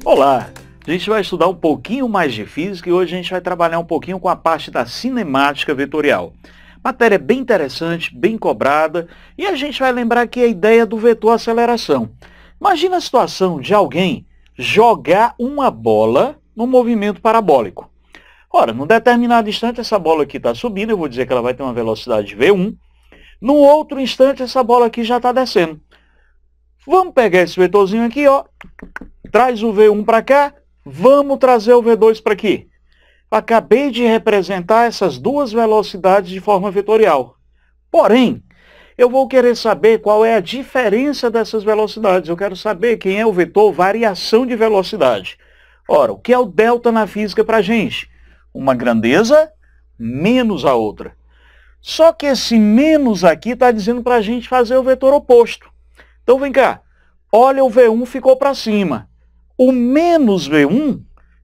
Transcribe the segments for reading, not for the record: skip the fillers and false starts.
Olá! A gente vai estudar um pouquinho mais de física e hoje a gente vai trabalhar um pouquinho com a parte da cinemática vetorial. Matéria bem interessante, bem cobrada, e a gente vai lembrar aqui a ideia do vetor aceleração. Imagina a situação de alguém jogar uma bola num movimento parabólico. Ora, num determinado instante essa bola aqui está subindo, eu vou dizer que ela vai ter uma velocidade de v1. Num outro instante essa bola aqui já está descendo. Vamos pegar esse vetorzinho aqui, ó, traz o v1 para cá, vamos trazer o v2 para aqui. Acabei de representar essas duas velocidades de forma vetorial. Porém, eu vou querer saber qual é a diferença dessas velocidades. Eu quero saber quem é o vetor variação de velocidade. Ora, o que é o delta na física para a gente? Uma grandeza menos a outra. Só que esse menos aqui está dizendo para a gente fazer o vetor oposto. Então vem cá, olha, o v1 ficou para cima. O menos v1,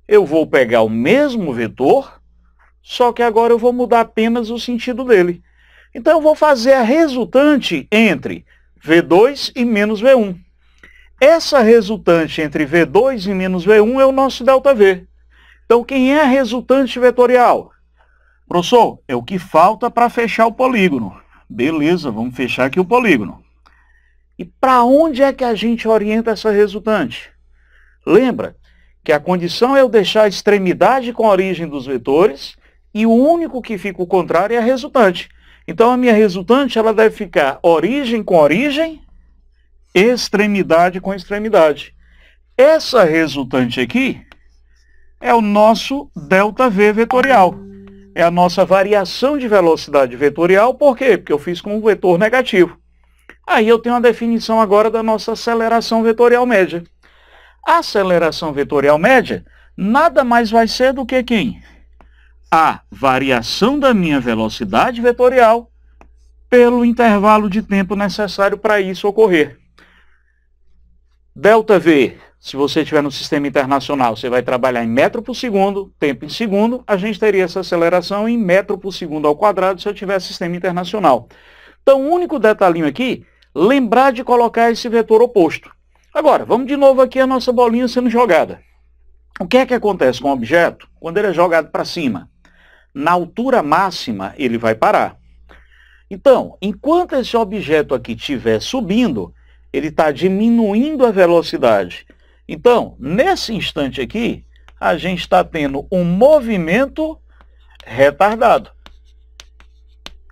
eu vou pegar o mesmo vetor, só que agora eu vou mudar apenas o sentido dele. Então eu vou fazer a resultante entre v2 e menos v1. Essa resultante entre v2 e menos v1 é o nosso ΔV. Então quem é a resultante vetorial? Professor, é o que falta para fechar o polígono. Beleza, vamos fechar aqui o polígono. E para onde é que a gente orienta essa resultante? Lembra que a condição é eu deixar a extremidade com a origem dos vetores e o único que fica o contrário é a resultante. Então a minha resultante ela deve ficar origem com origem, extremidade com extremidade. Essa resultante aqui é o nosso ΔV vetorial. É a nossa variação de velocidade vetorial. Por quê? Porque eu fiz com um vetor negativo. Aí eu tenho a definição agora da nossa aceleração vetorial média. A aceleração vetorial média nada mais vai ser do que quem? A variação da minha velocidade vetorial pelo intervalo de tempo necessário para isso ocorrer. ΔV, se você estiver no sistema internacional, você vai trabalhar em metro por segundo, tempo em segundo, a gente teria essa aceleração em metro por segundo ao quadrado se eu tivesse sistema internacional. Então, o único detalhinho aqui, lembrar de colocar esse vetor oposto. Agora, vamos de novo aqui a nossa bolinha sendo jogada. O que é que acontece com o objeto quando ele é jogado para cima? Na altura máxima, ele vai parar. Então, enquanto esse objeto aqui estiver subindo, ele está diminuindo a velocidade. Então, nesse instante aqui, a gente está tendo um movimento retardado.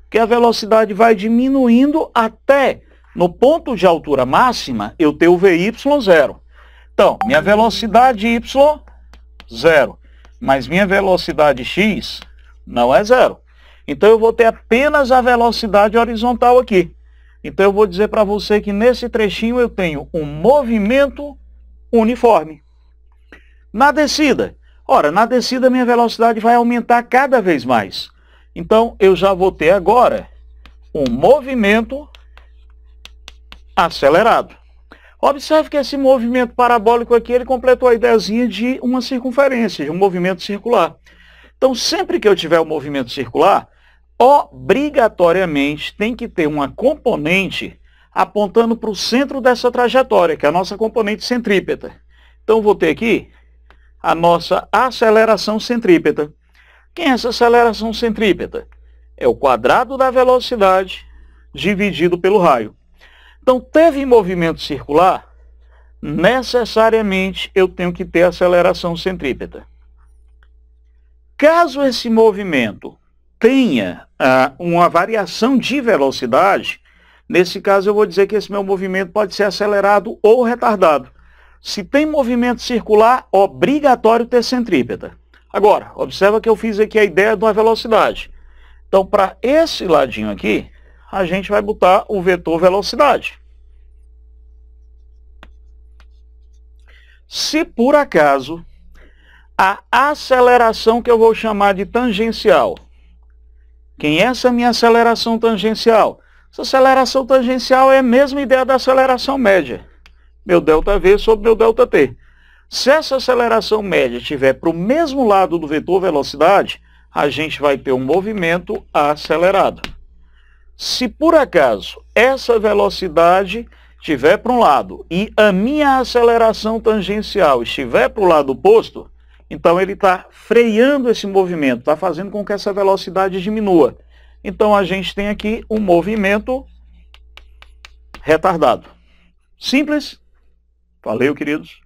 Que a velocidade vai diminuindo até, no ponto de altura máxima, eu ter o VY zero. Então, minha velocidade Y, zero. Mas minha velocidade X não é zero. Então, eu vou ter apenas a velocidade horizontal aqui. Então, eu vou dizer para você que nesse trechinho eu tenho um movimento uniforme. Na descida, ora, na descida minha velocidade vai aumentar cada vez mais. Então, eu já vou ter agora um movimento acelerado. Observe que esse movimento parabólico aqui, ele completou a ideiazinha de uma circunferência, de um movimento circular. Então, sempre que eu tiver um movimento circular, obrigatoriamente tem que ter uma componente apontando para o centro dessa trajetória, que é a nossa componente centrípeta. Então, vou ter aqui a nossa aceleração centrípeta. Quem é essa aceleração centrípeta? É o quadrado da velocidade dividido pelo raio. Então, teve movimento circular, necessariamente eu tenho que ter aceleração centrípeta. Caso esse movimento tenha uma variação de velocidade, nesse caso eu vou dizer que esse meu movimento pode ser acelerado ou retardado. Se tem movimento circular, obrigatório ter centrípeta. Agora, observa que eu fiz aqui a ideia de uma velocidade. Então, para esse ladinho aqui, a gente vai botar o vetor velocidade. Se por acaso a aceleração que eu vou chamar de tangencial, quem é essa minha aceleração tangencial? Essa aceleração tangencial é a mesma ideia da aceleração média. Meu ΔV sobre meu ΔT. Se essa aceleração média estiver para o mesmo lado do vetor velocidade, a gente vai ter um movimento acelerado. Se por acaso essa velocidade estiver para um lado e a minha aceleração tangencial estiver para o lado oposto, então ele está freando esse movimento, está fazendo com que essa velocidade diminua. Então a gente tem aqui um movimento retardado. Simples? Valeu, queridos.